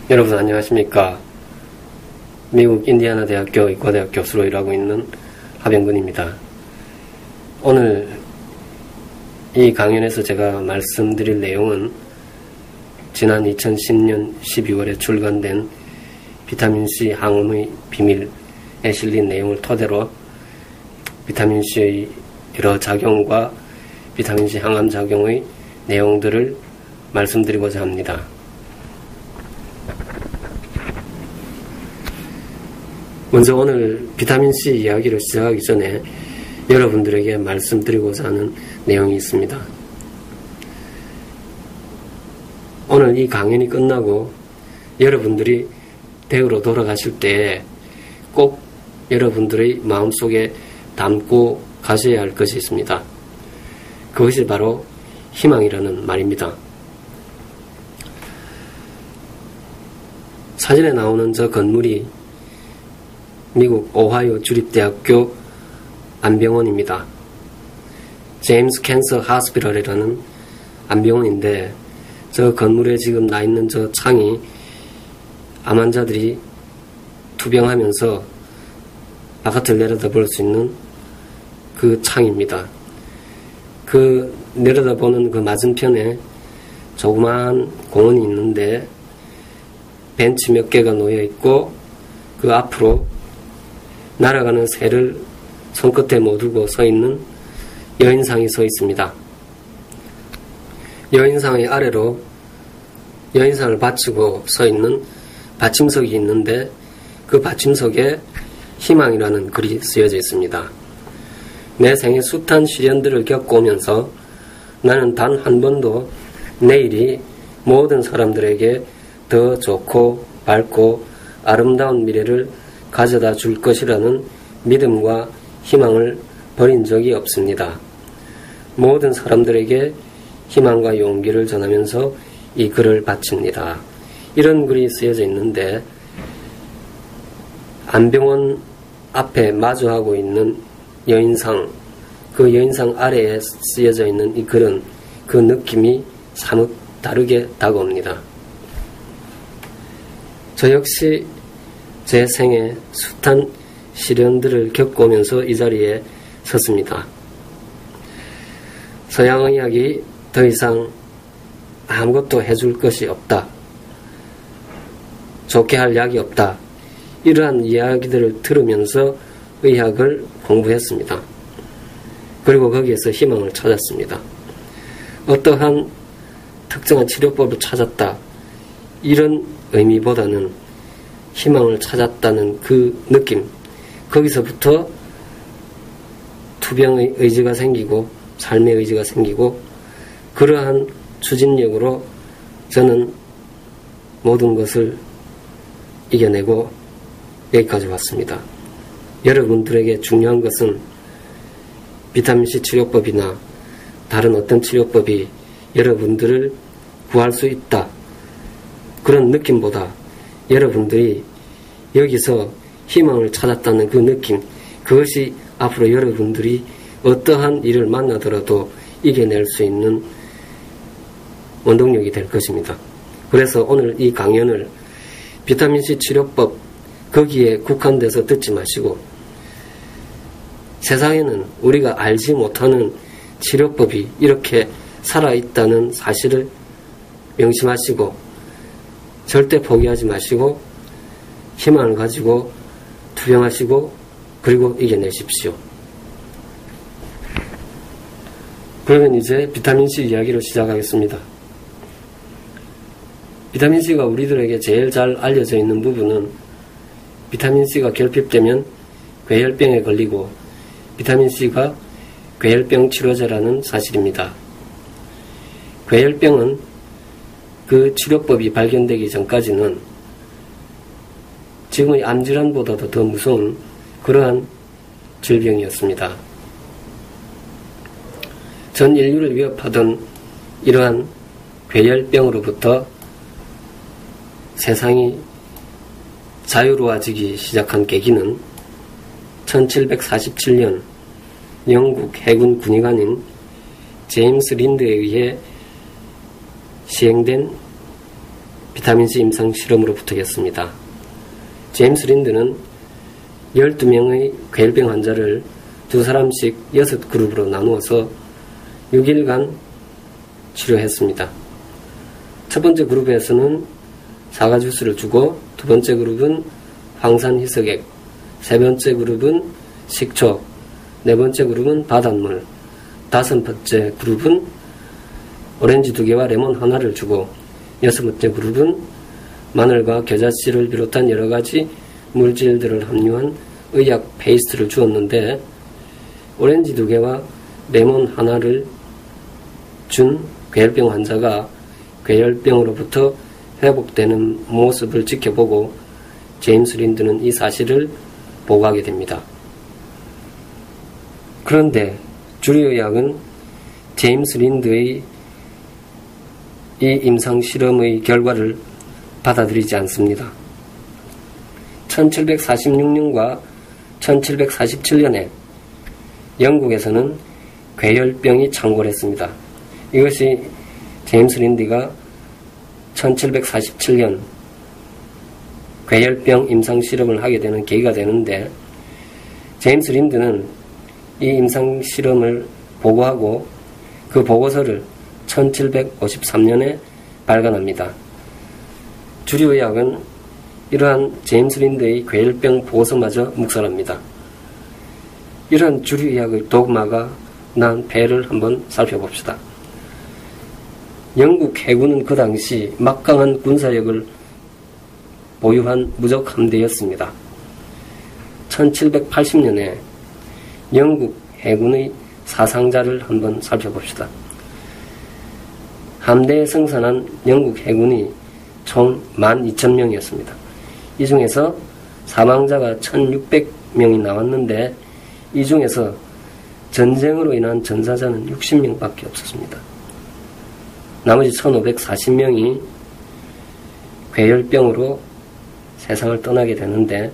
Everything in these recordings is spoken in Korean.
여러분 안녕하십니까. 미국 인디애나 대학교 의과대학 교수로 일하고 있는 하병근입니다. 오늘 이 강연에서 제가 말씀드릴 내용은 지난 2010년 12월에 출간된 비타민C 항암의 비밀에 실린 내용을 토대로 비타민C의 여러 작용과 비타민C 항암 작용의 내용들을 말씀드리고자 합니다. 먼저 오늘 비타민C 이야기를 시작하기 전에 여러분들에게 말씀드리고자 하는 내용이 있습니다. 오늘 이 강연이 끝나고 여러분들이 댁으로 돌아가실 때 꼭 여러분들의 마음속에 담고 가셔야 할 것이 있습니다. 그것이 바로 희망이라는 말입니다. 사진에 나오는 저 건물이 미국 오하이오 주립대학교 안병원입니다. 제임스 캔서 하스피럴이라는 안병원인데 저 건물에 지금 나 있는 저 창이 암 환자들이 투병하면서 바깥을 내려다볼 수 있는 그 창입니다. 그 내려다보는 그 맞은편에 조그마한 공원이 있는데 벤치 몇 개가 놓여 있고 그 앞으로 날아가는 새를 손끝에 못 들고 서 있는 여인상이 서 있습니다. 여인상의 아래로 여인상을 받치고 서 있는 받침석이 있는데 그 받침석에 희망이라는 글이 쓰여져 있습니다. 내 생의 숱한 시련들을 겪어오면서 나는 단 한 번도 내일이 모든 사람들에게 더 좋고 밝고 아름다운 미래를 가져다 줄 것이라는 믿음과 희망을 버린 적이 없습니다. 모든 사람들에게 희망과 용기를 전하면서 이 글을 바칩니다. 이런 글이 쓰여져 있는데 안병원 앞에 마주하고 있는 여인상, 그 여인상 아래에 쓰여져 있는 이 글은 그 느낌이 사뭇 다르게 다가옵니다. 저 역시 제 생에 숱한 시련들을 겪으면서 이 자리에 섰습니다. 서양의학이 더 이상 아무것도 해줄 것이 없다. 좋게 할 약이 없다. 이러한 이야기들을 들으면서 의학을 공부했습니다. 그리고 거기에서 희망을 찾았습니다. 어떠한 특정한 치료법을 찾았다. 이런 의미보다는 희망을 찾았다는 그 느낌, 거기서부터 투병의 의지가 생기고 삶의 의지가 생기고 그러한 추진력으로 저는 모든 것을 이겨내고 여기까지 왔습니다. 여러분들에게 중요한 것은 비타민C 치료법이나 다른 어떤 치료법이 여러분들을 구할 수 있다. 그런 느낌보다 여러분들이 여기서 희망을 찾았다는 그 느낌, 그것이 앞으로 여러분들이 어떠한 일을 만나더라도 이겨낼 수 있는 원동력이 될 것입니다. 그래서 오늘 이 강연을 비타민C 치료법 거기에 국한돼서 듣지 마시고 세상에는 우리가 알지 못하는 치료법이 이렇게 살아있다는 사실을 명심하시고 절대 포기하지 마시고 희망을 가지고 투병하시고 그리고 이겨내십시오. 그러면 이제 비타민C 이야기를 시작하겠습니다. 비타민C가 우리들에게 제일 잘 알려져 있는 부분은 비타민C가 결핍되면 괴혈병에 걸리고 비타민C가 괴혈병 치료제라는 사실입니다. 괴혈병은 그 치료법이 발견되기 전까지는 지금의 암질환보다도 더 무서운 그러한 질병이었습니다. 전 인류를 위협하던 이러한 괴혈병으로부터 세상이 자유로워지기 시작한 계기는 1747년 영국 해군 군의관인 제임스 린드에 의해 시행된 비타민C 임상 실험으로부터였습니다. 제임스 린드는 12명의 괴혈병 환자를 2사람씩 6그룹으로 나누어서 6일간 치료했습니다. 첫 번째 그룹에서는 사과 주스를 주고, 두 번째 그룹은 황산희석액, 세 번째 그룹은 식초, 네 번째 그룹은 바닷물, 다섯 번째 그룹은 오렌지 2개와 레몬 하나를 주고, 여섯 번째 그룹은 마늘과 겨자씨를 비롯한 여러가지 물질들을 함유한 의약 페이스트를 주었는데, 오렌지 2개와 레몬 하나를 준 괴혈병 환자가 괴혈병으로부터 회복되는 모습을 지켜보고 제임스 린드는 이 사실을 보고하게 됩니다. 그런데 주류의학은 제임스 린드의 이 임상실험의 결과를 받아들이지 않습니다. 1746년과 1747년에 영국에서는 괴혈병이 창궐했습니다. 이것이 제임스 린드가 1747년 괴혈병 임상실험을 하게 되는 계기가 되는데, 제임스 린드는 이 임상실험을 보고하고 그 보고서를 1753년에 발간합니다. 주류의학은 이러한 제임스 린드의 괴혈병 보고서마저 묵살합니다. 이러한 주류의학의 독마가 난 배를 한번 살펴봅시다. 영국 해군은 그 당시 막강한 군사력을 보유한 무적 함대였습니다. 1780년에 영국 해군의 사상자를 한번 살펴봅시다. 함대에 승선한 영국 해군이 총 12,000명이었습니다. 이 중에서 사망자가 1,600명이 나왔는데, 이 중에서 전쟁으로 인한 전사자는 60명밖에 없었습니다. 나머지 1,540명이 괴혈병으로 세상을 떠나게 되는데,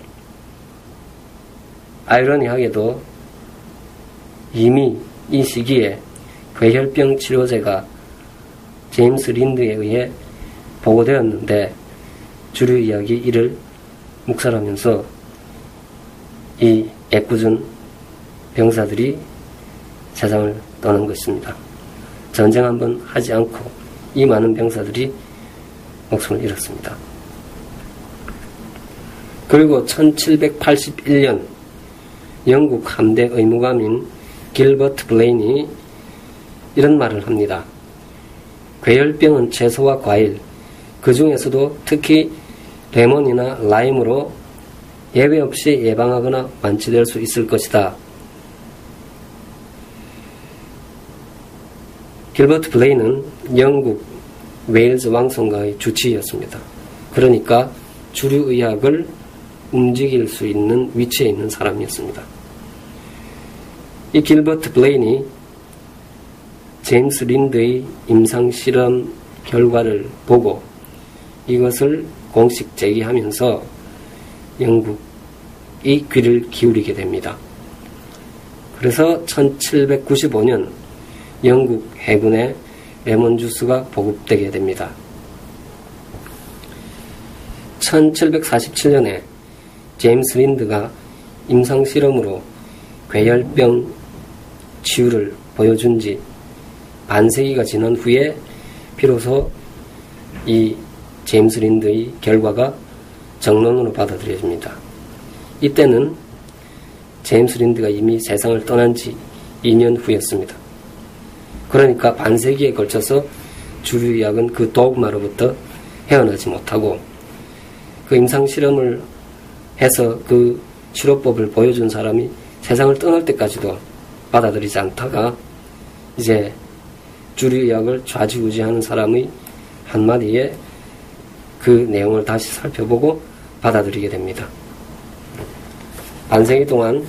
아이러니하게도 이미 이 시기에 괴혈병 치료제가 제임스 린드에 의해 보고되었는데, 주류의학이 이를 묵살하면서 이 애꿎은 병사들이 세상을 떠난 것입니다. 전쟁 한번 하지 않고 이 많은 병사들이 목숨을 잃었습니다. 그리고 1781년 영국 함대 의무감인 길버트 블레인이 이런 말을 합니다. 괴혈병은 채소와 과일, 그 중에서도 특히 레몬이나 라임으로 예외 없이 예방하거나 완치될 수 있을 것이다. 길버트 블레인은 영국 웨일즈 왕성가의 주치의였습니다. 그러니까 주류의학을 움직일 수 있는 위치에 있는 사람이었습니다. 이 길버트 블레인이 제임스 린드의 임상실험 결과를 보고 이것을 공식 제기하면서 영국이 귀를 기울이게 됩니다. 그래서 1795년 영국 해군에 레몬주스가 보급되게 됩니다. 1747년에 제임스 린드가 임상실험으로 괴혈병 치유를 보여준 지 반세기가 지난 후에 비로소 이 제임스 린드의 결과가 정론으로 받아들여집니다. 이때는 제임스 린드가 이미 세상을 떠난 지 2년 후였습니다. 그러니까 반세기에 걸쳐서 주류의학은 그 도그마로부터 헤어나지 못하고 그 임상실험을 해서 그 치료법을 보여준 사람이 세상을 떠날 때까지도 받아들이지 않다가 이제 주류의학을 좌지우지하는 사람의 한마디에 그 내용을 다시 살펴보고 받아들이게 됩니다. 반세기 동안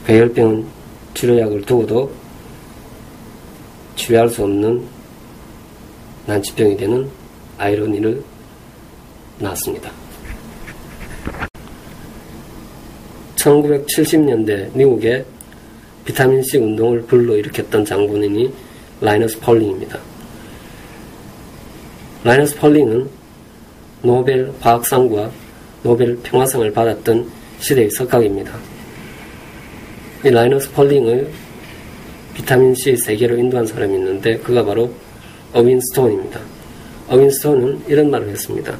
괴혈병 치료약을 두고도 치료할 수 없는 난치병이 되는 아이러니를 낳았습니다. 1970년대 미국의 비타민C 운동을 불러일으켰던 장군인이 라이너스 펄링입니다. 라이너스 펄링은 노벨 화학상과 노벨 평화상을 받았던 시대의 석학입니다. 이 라이너스 폴링을 비타민C 세계로 인도한 사람이 있는데 그가 바로 어윈 스톤입니다. 어윈 스톤은 이런 말을 했습니다.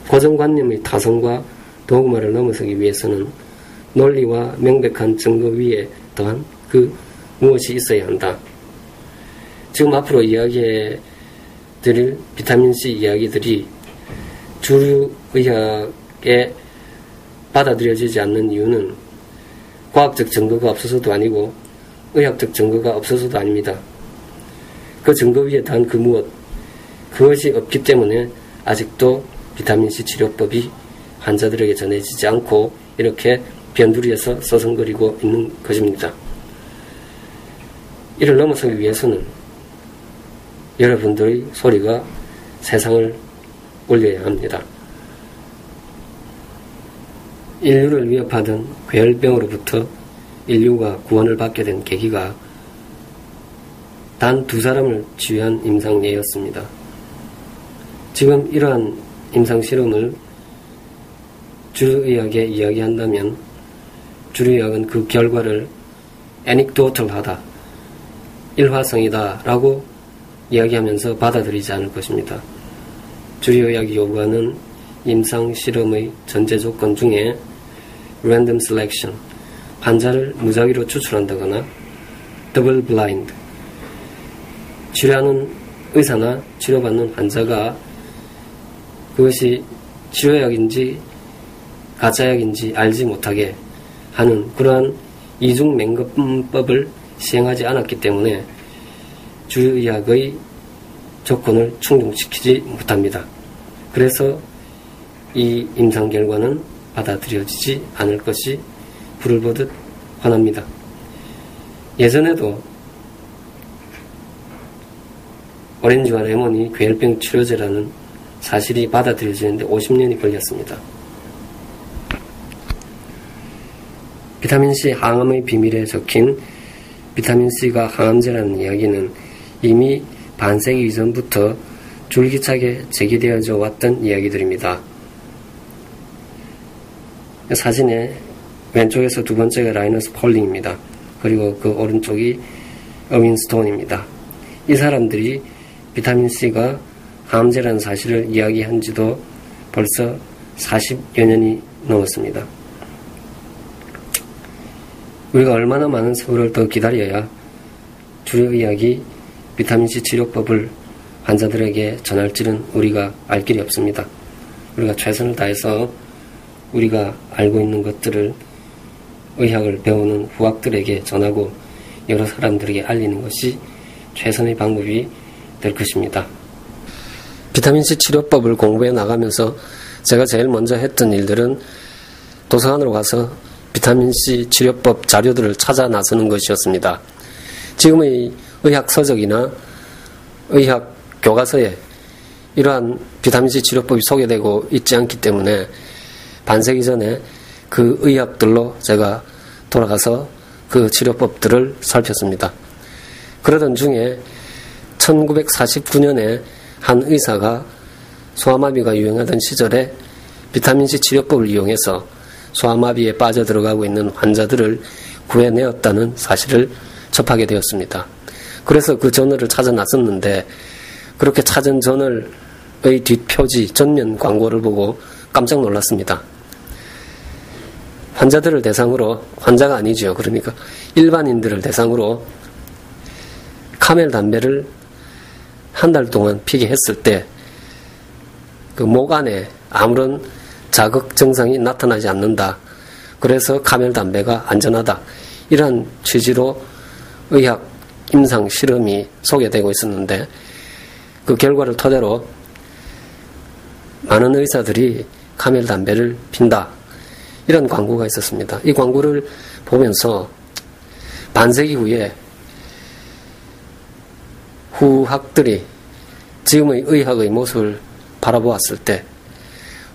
고정관념의 타성과 도그마를 넘어서기 위해서는 논리와 명백한 증거 위에 더한 그 무엇이 있어야 한다. 지금 앞으로 이야기해 드릴 비타민C 이야기들이 주류 의학에 받아들여지지 않는 이유는 과학적 증거가 없어서도 아니고 의학적 증거가 없어서도 아닙니다. 그 증거 위에 더한 그 무엇, 그것이 없기 때문에 아직도 비타민C 치료법이 환자들에게 전해지지 않고 이렇게 변두리에서 서성거리고 있는 것입니다. 이를 넘어서기 위해서는 여러분들의 소리가 세상을 울려야 합니다. 인류를 위협하던 괴혈병으로부터 인류가 구원을 받게 된 계기가 단 2사람을 치유한 임상예였습니다. 지금 이러한 임상실험을 주류의학에 이야기한다면 주류의학은 그 결과를 애닉도털하다, 일화성이다 라고 이야기하면서 받아들이지 않을 것입니다. 주류의학이 요구하는 임상실험의 전제조건 중에 random selection, 환자를 무작위로 추출한다거나 double blind, 치료하는 의사나 치료받는 환자가 그것이 치료약인지 가짜약인지 알지 못하게 하는 그러한 이중맹금법을 시행하지 않았기 때문에 주의학의 조건을 충족시키지 못합니다. 그래서 이 임상 결과는 받아들여지지 않을 것이 불을 보듯 훤합니다. 예전에도 오렌지와 레몬이 괴혈병 치료제라는 사실이 받아들여지는데 50년이 걸렸습니다. 비타민C 항암의 비밀에 적힌 비타민C가 항암제라는 이야기는 이미 반세기 이전부터 줄기차게 제기되어져 왔던 이야기들입니다. 사진의 왼쪽에서 두 번째가 라이너스 폴링입니다. 그리고 그 오른쪽이 어윈 스톤입니다. 이 사람들이 비타민C가 항암제라는 사실을 이야기한 지도 벌써 40여 년이 넘었습니다. 우리가 얼마나 많은 세월을 더 기다려야 주류의학이 비타민C 치료법을 환자들에게 전할지는 우리가 알 길이 없습니다. 우리가 최선을 다해서 우리가 알고 있는 것들을 의학을 배우는 후학들에게 전하고 여러 사람들에게 알리는 것이 최선의 방법이 될 것입니다. 비타민C 치료법을 공부해 나가면서 제가 제일 먼저 했던 일들은 도서관으로 가서 비타민C 치료법 자료들을 찾아 나서는 것이었습니다. 지금의 의학 서적이나 의학 교과서에 이러한 비타민C 치료법이 소개되고 있지 않기 때문에 반세기 전에 그 의학들로 제가 돌아가서 그 치료법들을 살폈습니다. 그러던 중에 1949년에 한 의사가 소아마비가 유행하던 시절에 비타민C 치료법을 이용해서 소아마비에 빠져들어가고 있는 환자들을 구해내었다는 사실을 접하게 되었습니다. 그래서 그 저널을 찾아 나섰는데 그렇게 찾은 저널의 뒷표지 전면 광고를 보고 깜짝 놀랐습니다. 환자들을 대상으로, 환자가 아니죠. 그러니까 일반인들을 대상으로 카멜 담배를 한 달 동안 피게 했을 때 그 목 안에 아무런 자극 증상이 나타나지 않는다. 그래서 카멜 담배가 안전하다. 이러한 취지로 의학 임상 실험이 소개되고 있었는데 그 결과를 토대로 많은 의사들이 카멜 담배를 핀다. 이런 광고가 있었습니다. 이 광고를 보면서 반세기 후에 후학들이 지금의 의학의 모습을 바라보았을 때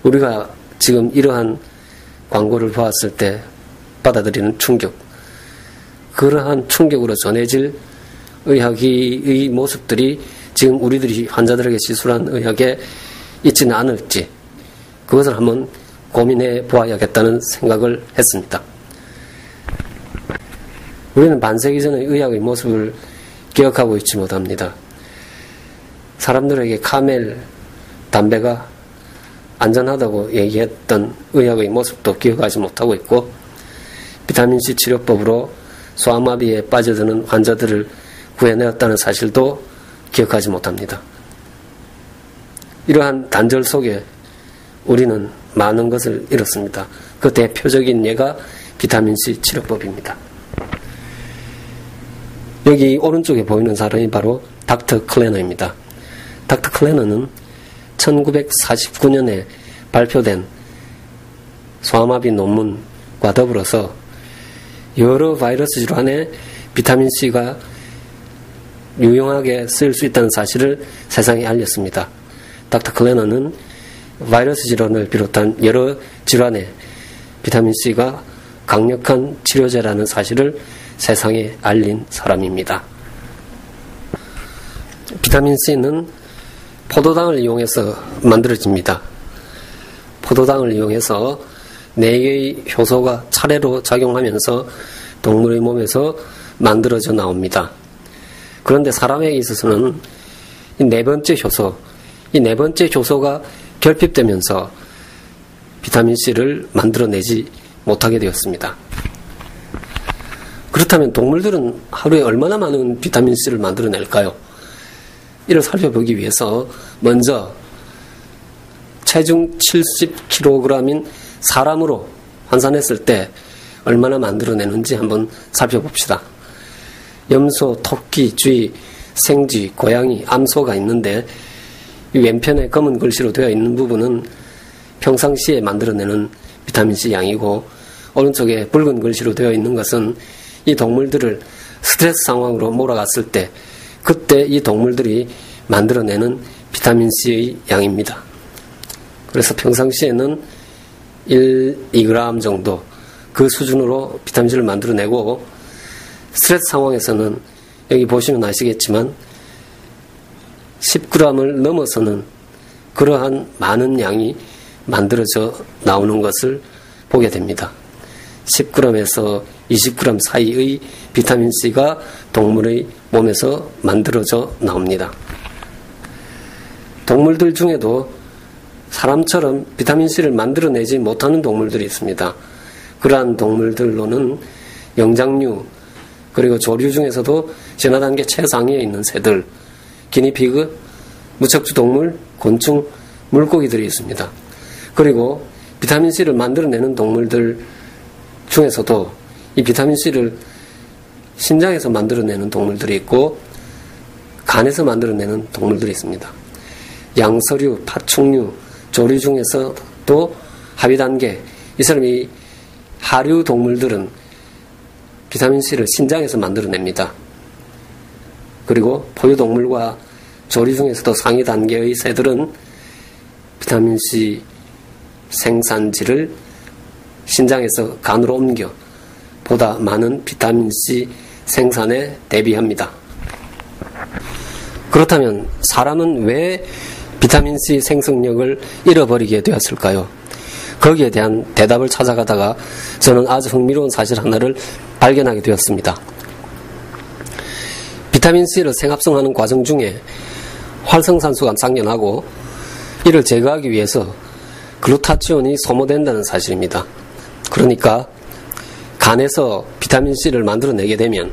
우리가 지금 이러한 광고를 보았을 때 받아들이는 충격, 그러한 충격으로 전해질 의학의 모습들이 지금 우리들이 환자들에게 시술한 의학의 있지는 않을지 그것을 한번 고민해 보아야겠다는 생각을 했습니다. 우리는 반세기 전의 의학의 모습을 기억하고 있지 못합니다. 사람들에게 카멜 담배가 안전하다고 얘기했던 의학의 모습도 기억하지 못하고 있고, 비타민C 치료법으로 소아마비에 빠져드는 환자들을 구해내었다는 사실도 기억하지 못합니다. 이러한 단절 속에 우리는 많은 것을 잃었습니다. 그 대표적인 예가 비타민C 치료법입니다. 여기 오른쪽에 보이는 사람이 바로 닥터 클래너입니다. 닥터 클래너는 1949년에 발표된 소아마비 논문과 더불어서 여러 바이러스 질환에 비타민C가 유용하게 쓰일 수 있다는 사실을 세상에 알렸습니다. 닥터 클래너는 바이러스 질환을 비롯한 여러 질환에 비타민C가 강력한 치료제라는 사실을 세상에 알린 사람입니다. 비타민C는 포도당을 이용해서 만들어집니다. 포도당을 이용해서 4개의 효소가 차례로 작용하면서 동물의 몸에서 만들어져 나옵니다. 그런데 사람에게 있어서는 이 4번째 효소, 이 4번째 효소가 결핍되면서 비타민C를 만들어내지 못하게 되었습니다. 그렇다면 동물들은 하루에 얼마나 많은 비타민C를 만들어낼까요? 이를 살펴보기 위해서 먼저 체중 70kg인 사람으로 환산했을 때 얼마나 만들어내는지 한번 살펴봅시다. 염소, 토끼, 쥐, 생쥐, 고양이, 암소가 있는데 이 왼편에 검은 글씨로 되어 있는 부분은 평상시에 만들어내는 비타민C 양이고, 오른쪽에 붉은 글씨로 되어 있는 것은 이 동물들을 스트레스 상황으로 몰아갔을 때 그때 이 동물들이 만들어내는 비타민C의 양입니다. 그래서 평상시에는 2g 정도 그 수준으로 비타민C를 만들어내고, 스트레스 상황에서는 여기 보시면 아시겠지만 10g을 넘어서는 그러한 많은 양이 만들어져 나오는 것을 보게 됩니다. 10g에서 20g 사이의 비타민C가 동물의 몸에서 만들어져 나옵니다. 동물들 중에도 사람처럼 비타민C를 만들어내지 못하는 동물들이 있습니다. 그러한 동물들로는 영장류, 그리고 조류 중에서도 진화단계 최상위에 있는 새들, 기니피그, 무척추 동물, 곤충, 물고기들이 있습니다. 그리고 비타민C를 만들어내는 동물들 중에서도 이 비타민C를 신장에서 만들어내는 동물들이 있고 간에서 만들어내는 동물들이 있습니다. 양서류, 파충류, 조류 중에서도 하위단계, 이 사람이 하류 동물들은 비타민C를 신장에서 만들어냅니다. 그리고 포유동물과 조류 중에서도 상위 단계의 새들은 비타민C 생산지를 신장에서 간으로 옮겨 보다 많은 비타민C 생산에 대비합니다. 그렇다면 사람은 왜 비타민C 생성력을 잃어버리게 되었을까요? 거기에 대한 대답을 찾아가다가 저는 아주 흥미로운 사실 하나를 발견하게 되었습니다. 비타민C를 생합성하는 과정 중에 활성산소가 상련하고 이를 제거하기 위해서 글루타치온이 소모된다는 사실입니다. 그러니까 간에서 비타민C를 만들어내게 되면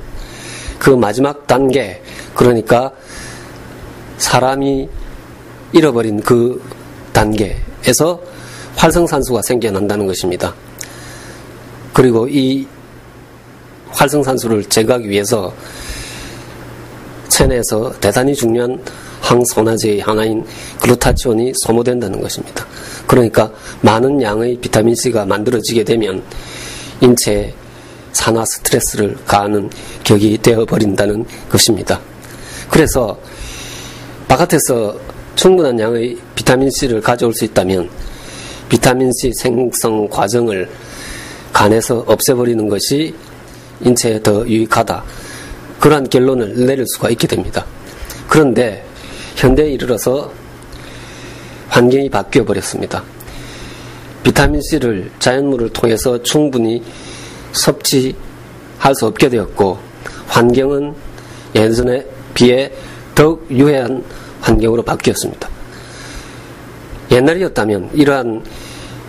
그 마지막 단계, 그러니까 사람이 잃어버린 그 단계에서 활성산소가 생겨난다는 것입니다. 그리고 이 활성산소를 제거하기 위해서 체내에서 대단히 중요한 항산화제의 하나인 글루타치온이 소모된다는 것입니다. 그러니까 많은 양의 비타민C가 만들어지게 되면 인체에 산화 스트레스를 가하는 격이 되어버린다는 것입니다. 그래서 바깥에서 충분한 양의 비타민C를 가져올 수 있다면 비타민C 생성 과정을 간에서 없애버리는 것이 인체에 더 유익하다, 그러한 결론을 내릴 수가 있게 됩니다. 그런데 현대에 이르러서 환경이 바뀌어 버렸습니다. 비타민C를 자연물을 통해서 충분히 섭취할 수 없게 되었고, 환경은 예전에 비해 더욱 유해한 환경으로 바뀌었습니다. 옛날이었다면 이러한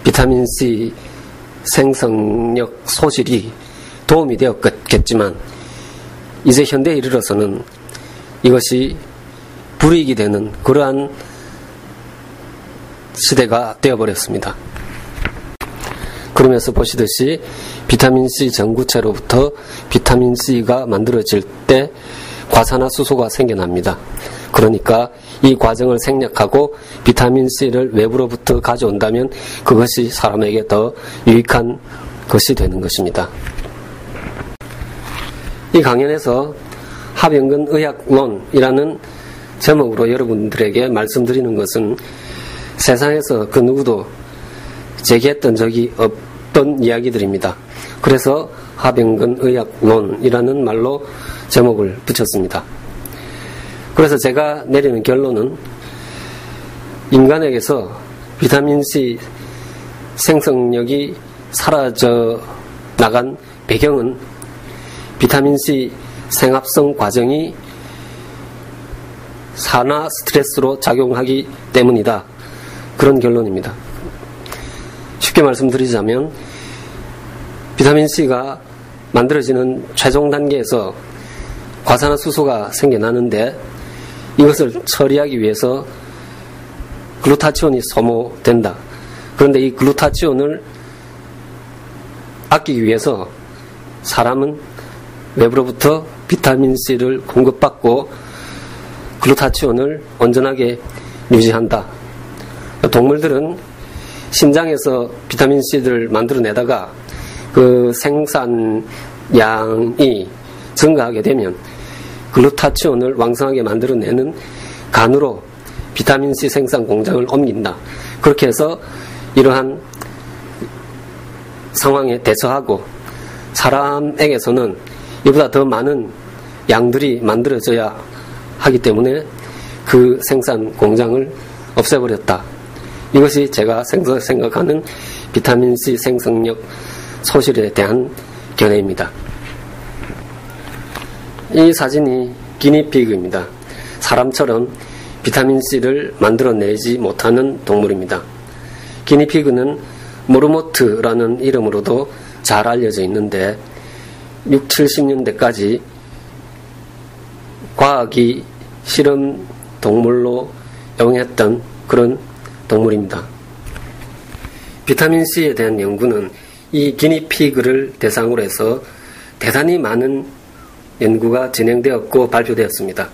비타민C 생성력 소실이 도움이 되었겠지만, 이제 현대에 이르러서는 이것이 불이익이 되는 그러한 시대가 되어버렸습니다. 그러면서 보시듯이 비타민C 전구체로부터 비타민C가 만들어질 때 과산화수소가 생겨납니다. 그러니까 이 과정을 생략하고 비타민C를 외부로부터 가져온다면 그것이 사람에게 더 유익한 것이 되는 것입니다. 이 강연에서 합연근 의학론이라는 제목으로 여러분들에게 말씀드리는 것은 세상에서 그 누구도 제기했던 적이 없던 이야기들입니다. 그래서 합연근 의학론이라는 말로 제목을 붙였습니다. 그래서 제가 내리는 결론은 인간에게서 비타민C 생성력이 사라져 나간 배경은 비타민C 생합성 과정이 산화 스트레스로 작용하기 때문이다. 그런 결론입니다. 쉽게 말씀드리자면 비타민C가 만들어지는 최종 단계에서 과산화수소가 생겨나는데 이것을 처리하기 위해서 글루타치온이 소모된다. 그런데 이 글루타치온을 아끼기 위해서 사람은 외부로부터 비타민C를 공급받고 글루타치온을 온전하게 유지한다. 동물들은 신장에서 비타민C를 만들어내다가 그 생산량이 증가하게 되면 글루타치온을 왕성하게 만들어내는 간으로 비타민C 생산 공장을 옮긴다. 그렇게 해서 이러한 상황에 대처하고 사람에게서는 이보다 더 많은 양들이 만들어져야 하기 때문에 그 생산 공장을 없애버렸다. 이것이 제가 생각하는 비타민C 생성력 소실에 대한 견해입니다. 이 사진이 기니피그입니다. 사람처럼 비타민C를 만들어내지 못하는 동물입니다. 기니피그는 모르모트라는 이름으로도 잘 알려져 있는데 60, 70년대까지 과학이 실험 동물로 애용했던 그런 동물입니다. 비타민C에 대한 연구는 이 기니피그를 대상으로 해서 대단히 많은 연구가 진행되었고 발표되었습니다.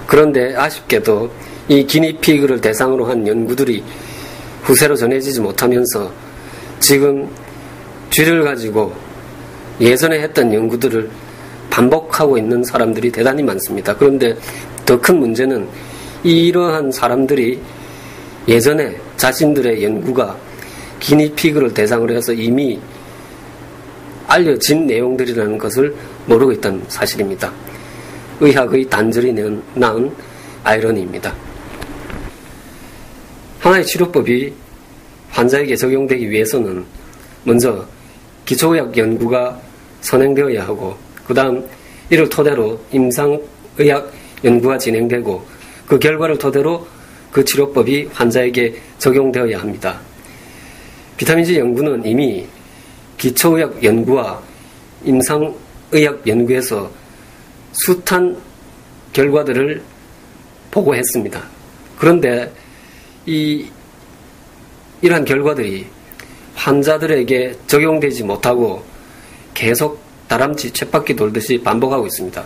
그런데 아쉽게도 이 기니피그를 대상으로 한 연구들이 후세로 전해지지 못하면서 지금 쥐를 가지고 예전에 했던 연구들을 반복하고 있는 사람들이 대단히 많습니다. 그런데 더 큰 문제는 이러한 사람들이 예전에 자신들의 연구가 기니피그를 대상으로 해서 이미 알려진 내용들이라는 것을 모르고 있다는 사실입니다. 의학의 단절이 낳은 아이러니입니다. 하나의 치료법이 환자에게 적용되기 위해서는 먼저 기초의학 연구가 선행되어야 하고 그 다음 이를 토대로 임상의학 연구가 진행되고 그 결과를 토대로 그 치료법이 환자에게 적용되어야 합니다. 비타민C 연구는 이미 기초의학 연구와 임상의학 연구에서 숱한 결과들을 보고했습니다. 그런데 이러한 결과들이 환자들에게 적용되지 못하고 계속 다람쥐 쳇바퀴 돌듯이 반복하고 있습니다.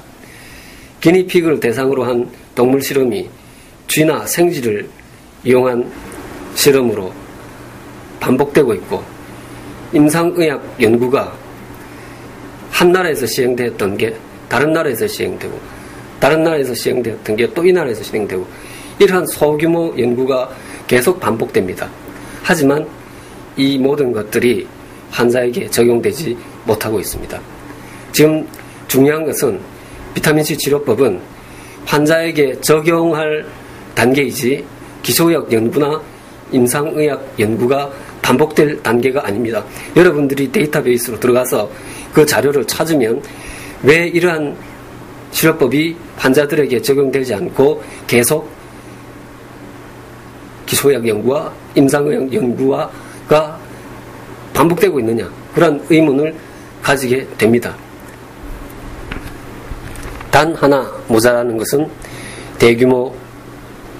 기니피그를 대상으로 한 동물 실험이 쥐나 생쥐를 이용한 실험으로 반복되고 있고 임상의학 연구가 한 나라에서 시행되었던 게 다른 나라에서 시행되고 다른 나라에서 시행되었던 게 또 이 나라에서 시행되고 이러한 소규모 연구가 계속 반복됩니다. 하지만 이 모든 것들이 환자에게 적용되지 못하고 있습니다. 지금 중요한 것은 비타민C 치료법은 환자에게 적용할 단계이지 기초의학 연구나 임상의학 연구가 반복될 단계가 아닙니다. 여러분들이 데이터베이스로 들어가서 그 자료를 찾으면 왜 이러한 치료법이 환자들에게 적용되지 않고 계속 기초의학 연구와 임상의학 연구가 반복되고 있느냐, 그런 의문을 가지게 됩니다. 단 하나 모자라는 것은 대규모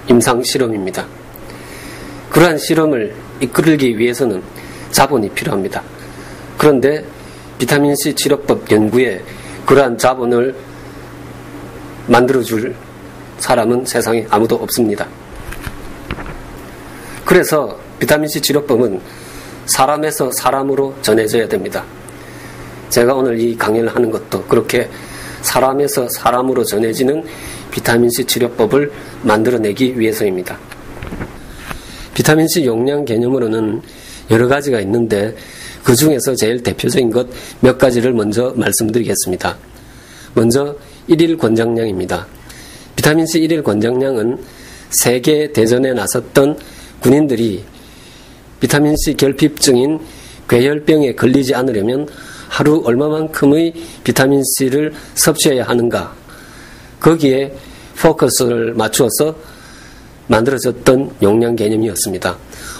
임상 실험입니다. 그러한 실험을 이끌기 위해서는 자본이 필요합니다. 그런데 비타민C 치료법 연구에 그러한 자본을 만들어줄 사람은 세상에 아무도 없습니다. 그래서 비타민C 치료법은 사람에서 사람으로 전해져야 됩니다. 제가 오늘 이 강의를 하는 것도 그렇게 사람에서 사람으로 전해지는 비타민C 치료법을 만들어내기 위해서입니다. 비타민C 용량 개념으로는 여러 가지가 있는데 그 중에서 제일 대표적인 것 몇 가지를 먼저 말씀드리겠습니다. 먼저 1일 권장량입니다. 비타민C 1일 권장량은 세계 대전에 나섰던 군인들이 비타민C 결핍증인 괴혈병에 걸리지 않으려면 하루 얼마만큼의 비타민C를 섭취해야 하는가, 거기에 포커스를 맞추어서 만들어졌던 용량 개념이었습니다.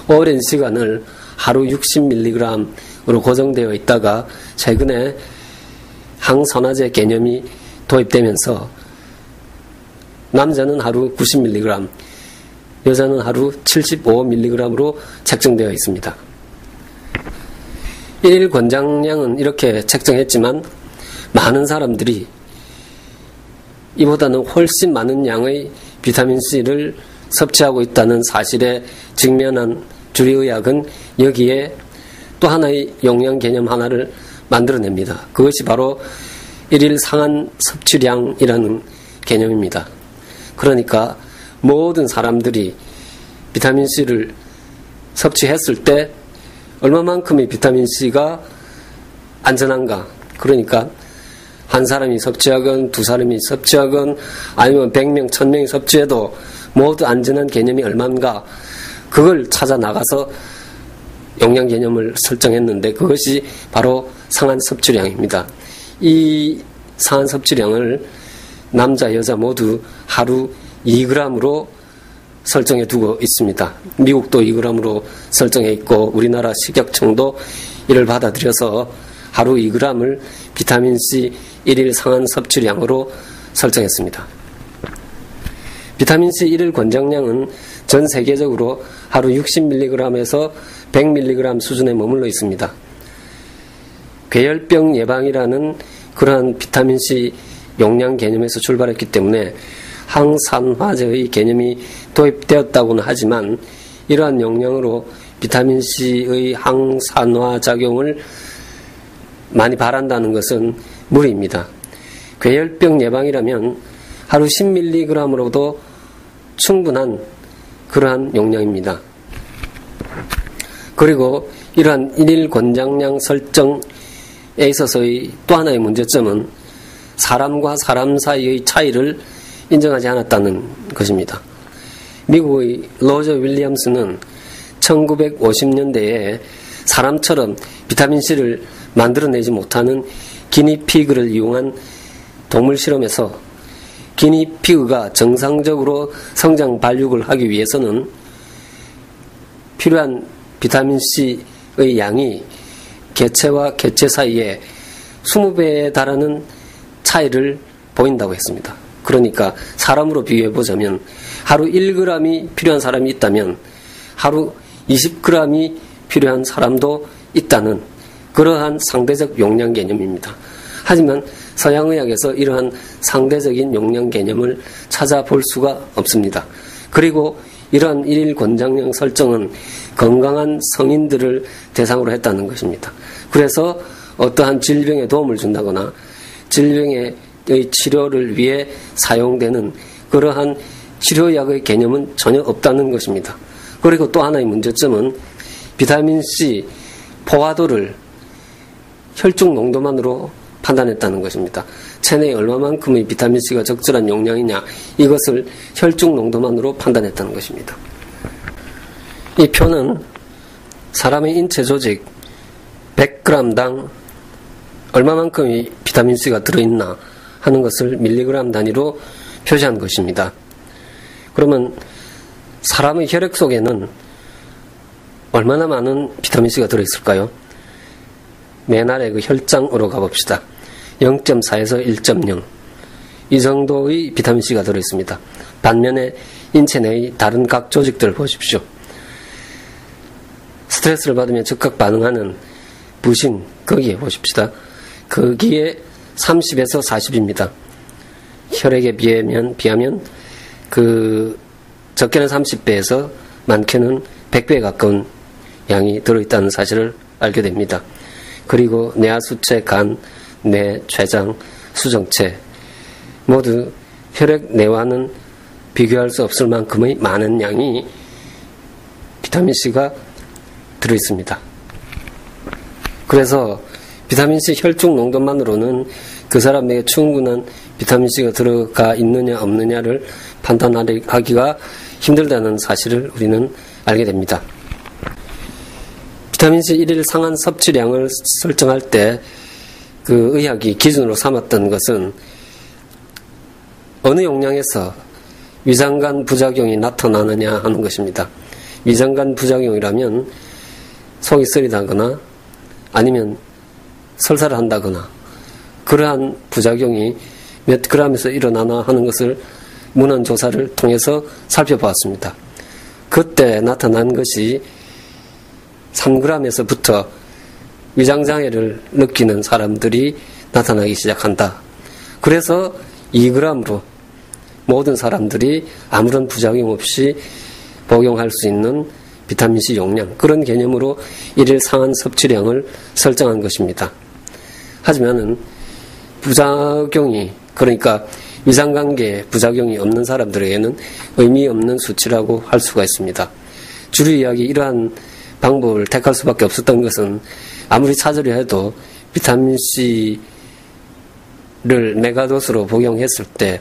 오랜 시간을 하루 60mg으로 고정되어 있다가 최근에 항산화제 개념이 도입되면서 남자는 하루 90mg, 여자는 하루 75mg으로 책정되어 있습니다. 1일 권장량은 이렇게 책정했지만 많은 사람들이 이보다는 훨씬 많은 양의 비타민C를 섭취하고 있다는 사실에 직면한 주류의학은 여기에 또 하나의 용량 개념 하나를 만들어냅니다. 그것이 바로 1일 상한 섭취량이라는 개념입니다. 그러니까 모든 사람들이 비타민C를 섭취했을 때 얼마만큼의 비타민C가 안전한가, 그러니까 한 사람이 섭취하건 두 사람이 섭취하건 아니면 100명, 1000명이 섭취해도 모두 안전한 개념이 얼마인가, 그걸 찾아 나가서 용량 개념을 설정했는데 그것이 바로 상한 섭취량입니다. 이 상한 섭취량을 남자, 여자 모두 하루 2g으로 설정해 두고 있습니다. 미국도 2g으로 설정해 있고 우리나라 식약청도 이를 받아들여서 하루 2g을 비타민C 1일 상한 섭취량으로 설정했습니다. 비타민C 1일 권장량은 전 세계적으로 하루 60mg에서 100mg 수준에 머물러 있습니다. 괴혈병 예방이라는 그러한 비타민C 용량 개념에서 출발했기 때문에 항산화제의 개념이 도입되었다고는 하지만 이러한 용량으로 비타민C의 항산화 작용을 많이 바란다는 것은 무리입니다. 괴혈병 예방이라면 하루 10mg으로도 충분한 그러한 용량입니다. 그리고 이러한 1일 권장량 설정에 있어서의 또 하나의 문제점은 사람과 사람 사이의 차이를 인정하지 않았다는 것입니다. 미국의 로저 윌리엄스는 1950년대에 사람처럼 비타민C를 만들어내지 못하는 기니피그를 이용한 동물 실험에서 기니피그가 정상적으로 성장 발육을 하기 위해서는 필요한 비타민C의 양이 개체와 개체 사이에 20배에 달하는 차이를 보인다고 했습니다. 그러니까 사람으로 비교해보자면 하루 1g이 필요한 사람이 있다면 하루 20g이 필요한 사람도 있다는 그러한 상대적 용량 개념입니다. 하지만 서양의학에서 이러한 상대적인 용량 개념을 찾아볼 수가 없습니다. 그리고 이러한 1일 권장량 설정은 건강한 성인들을 대상으로 했다는 것입니다. 그래서 어떠한 질병에 도움을 준다거나 질병의 치료를 위해 사용되는 그러한 치료약의 개념은 전혀 없다는 것입니다. 그리고 또 하나의 문제점은 비타민C 포화도를 혈중 농도만으로 판단했다는 것입니다. 체내에 얼마만큼의 비타민C가 적절한 용량이냐, 이것을 혈중 농도만으로 판단했다는 것입니다. 이 표는 사람의 인체 조직 100g당 얼마만큼의 비타민C가 들어있나 하는 것을 밀리그램 단위로 표시한 것입니다. 그러면 사람의 혈액 속에는 얼마나 많은 비타민C가 들어있을까요? 맨 아래 그 혈장으로 가봅시다. 0.4에서 1.0 이 정도의 비타민C가 들어있습니다. 반면에 인체 내의 다른 각 조직들을 보십시오. 스트레스를 받으면 즉각 반응하는 부신, 거기에 보십시다. 거기에 30에서 40입니다. 혈액에 비하면 그 적게는 30배에서 많게는 100배에 가까운 양이 들어있다는 사실을 알게 됩니다. 그리고 뇌하수체, 간, 뇌, 췌장, 수정체 모두 혈액 내와는 비교할 수 없을 만큼의 많은 양이 비타민C가 들어있습니다. 그래서 비타민C 혈중 농도만으로는 그 사람에게 충분한 비타민C가 들어가 있느냐 없느냐를 판단하기가 힘들다는 사실을 우리는 알게 됩니다. 비타민C 1일 상한 섭취량을 설정할 때 그 의학이 기준으로 삼았던 것은 어느 용량에서 위장관 부작용이 나타나느냐 하는 것입니다. 위장관 부작용이라면 속이 쓰리다거나 아니면 설사를 한다거나 그러한 부작용이 몇 g에서 일어나나 하는 것을 문헌 조사를 통해서 살펴보았습니다. 그때 나타난 것이 3g에서부터 위장장애를 느끼는 사람들이 나타나기 시작한다. 그래서 2g으로 모든 사람들이 아무런 부작용 없이 복용할 수 있는 비타민C 용량, 그런 개념으로 1일 상한 섭취량을 설정한 것입니다. 하지만은 부작용이, 그러니까 위장관계에 부작용이 없는 사람들에게는 의미 없는 수치라고 할 수가 있습니다. 주류 의학이 이러한 방법을 택할 수밖에 없었던 것은 아무리 찾으려 해도 비타민C를 메가도스로 복용했을 때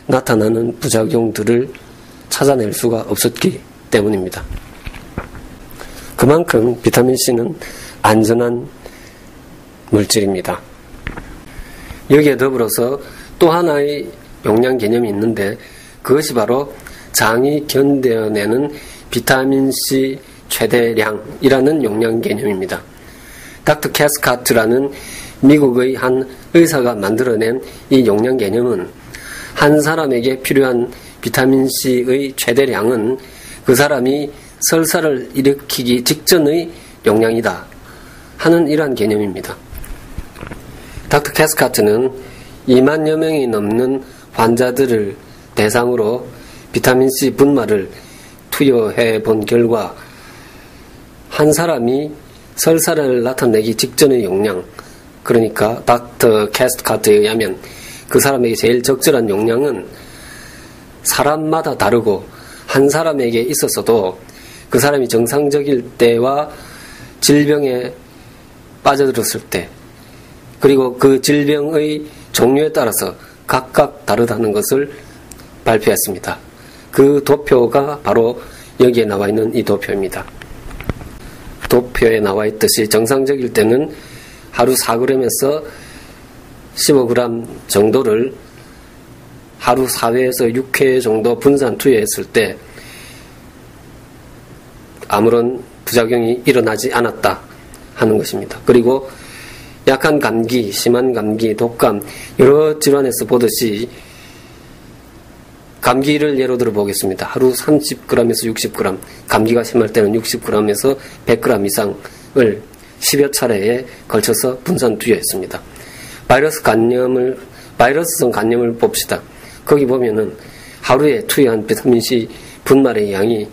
나타나는 부작용들을 찾아낼 수가 없었기 때문입니다. 그만큼 비타민C는 안전한 물질입니다. 여기에 더불어서 또 하나의 용량 개념이 있는데 그것이 바로 장이 견뎌내는 비타민C 최대량이라는 용량 개념입니다. 닥터 캐스카트라는 미국의 한 의사가 만들어낸 이 용량 개념은 한 사람에게 필요한 비타민C의 최대량은 그 사람이 설사를 일으키기 직전의 용량이다 하는 이러한 개념입니다. 닥터 캐스카트는 2만여 명이 넘는 환자들을 대상으로 비타민C 분말을 투여해 본 결과 한 사람이 설사를 나타내기 직전의 용량, 그러니까 닥터 캐스카트에 의하면 그 사람에게 제일 적절한 용량은 사람마다 다르고 한 사람에게 있었어도 그 사람이 정상적일 때와 질병에 빠져들었을 때 그리고 그 질병의 종류에 따라서 각각 다르다는 것을 발표했습니다. 그 도표가 바로 여기에 나와 있는 이 도표입니다. 도표에 나와 있듯이 정상적일 때는 하루 4g에서 15g 정도를 하루 4회에서 6회 정도 분산 투여했을 때 아무런 부작용이 일어나지 않았다 하는 것입니다. 그리고 약한 감기, 심한 감기, 독감 여러 질환에서 보듯이 감기를 예로 들어 보겠습니다. 하루 30g에서 60g, 감기가 심할 때는 60g에서 100g 이상을 10여 차례에 걸쳐서 분산 투여했습니다. 바이러스성 간염을 봅시다. 거기 보면은 하루에 투여한 비타민C 분말의 양이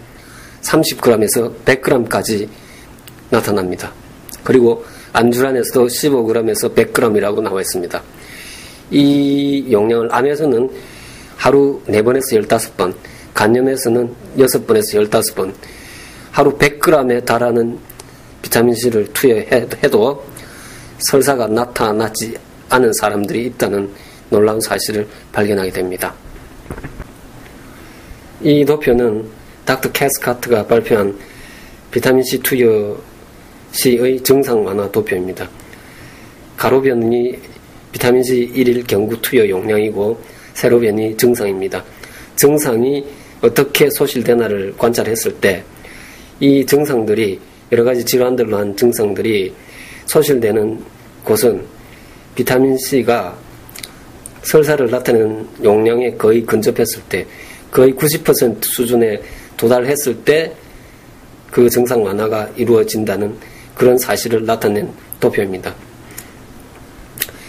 30g에서 100g까지 나타납니다. 그리고 안주란에서도 15g에서 100g이라고 나와 있습니다. 이 용량을 암에서는 하루 4번에서 15번, 간염에서는 6번에서 15번, 하루 100g에 달하는 비타민C를 투여해도 설사가 나타나지 않은 사람들이 있다는 놀라운 사실을 발견하게 됩니다. 이 도표는 닥터 캐스카트가 발표한 비타민C 투여 시의 증상 완화 도표입니다. 가로변이 비타민C 1일 경구 투여 용량이고 세로변이 증상입니다. 증상이 어떻게 소실되나를 관찰했을 때 이 증상들이 여러가지 질환들로 한 증상들이 소실되는 곳은 비타민C가 설사를 나타내는 용량에 거의 근접했을 때, 거의 90% 수준에 도달했을 때 그 증상 완화가 이루어진다는 그런 사실을 나타낸 도표입니다.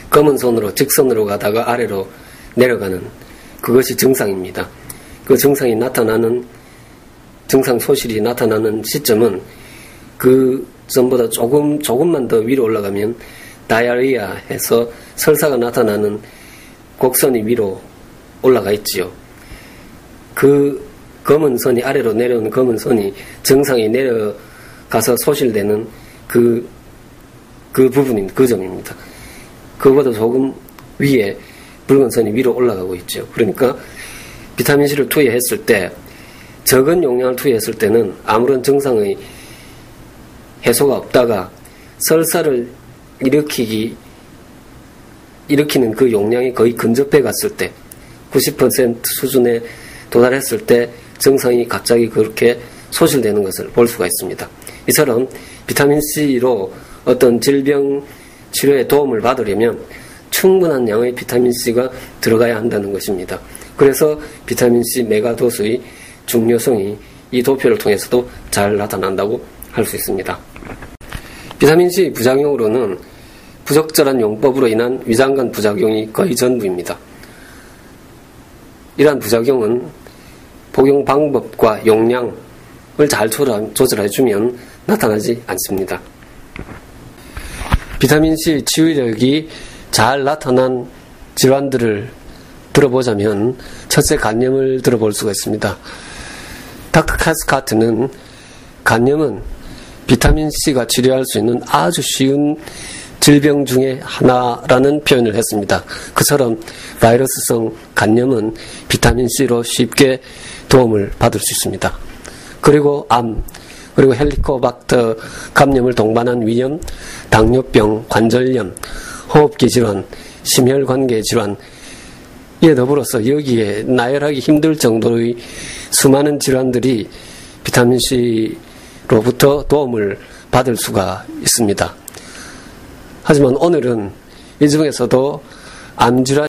검은 선으로 직선으로 가다가 아래로 내려가는 그것이 증상입니다. 그 증상이 나타나는, 증상 소실이 나타나는 시점은 그 전보다 조금만 더 위로 올라가면 다이아리아 해서 설사가 나타나는 곡선이 위로 올라가 있지요. 그 검은 선이 아래로 내려오는 검은 선이 증상이 내려가서 소실되는 그 부분인 그 점입니다. 그거보다 조금 위에 붉은 선이 위로 올라가고 있죠. 그러니까 비타민C를 투여했을 때, 적은 용량을 투여했을 때는 아무런 증상의 해소가 없다가 설사를 일으키는 그 용량이 거의 근접해 갔을 때, 90% 수준에 도달했을 때 증상이 갑자기 그렇게 소실되는 것을 볼 수가 있습니다. 이처럼 비타민C로 어떤 질병 치료에 도움을 받으려면 충분한 양의 비타민C가 들어가야 한다는 것입니다. 그래서 비타민C 메가도스의 중요성이 이 도표를 통해서도 잘 나타난다고 할 수 있습니다. 비타민C 부작용으로는 부적절한 용법으로 인한 위장관 부작용이 거의 전부입니다. 이러한 부작용은 복용 방법과 용량을 잘 조절해주면 나타나지 않습니다. 비타민C 치유력이 잘 나타난 질환들을 들어보자면 첫째 간염을 들어볼 수가 있습니다. 닥터 카스카트는 간염은 비타민C가 치료할 수 있는 아주 쉬운 질병 중에 하나라는 표현을 했습니다. 그처럼 바이러스성 간염은 비타민C로 쉽게 도움을 받을 수 있습니다. 그리고 암, 그리고 헬리코박터 감염을 동반한 위염, 당뇨병, 관절염, 호흡기 질환, 심혈관계 질환, 이에 더불어서 여기에 나열하기 힘들 정도의 수많은 질환들이 비타민C로부터 도움을 받을 수가 있습니다. 하지만 오늘은 이 중에서도 암질환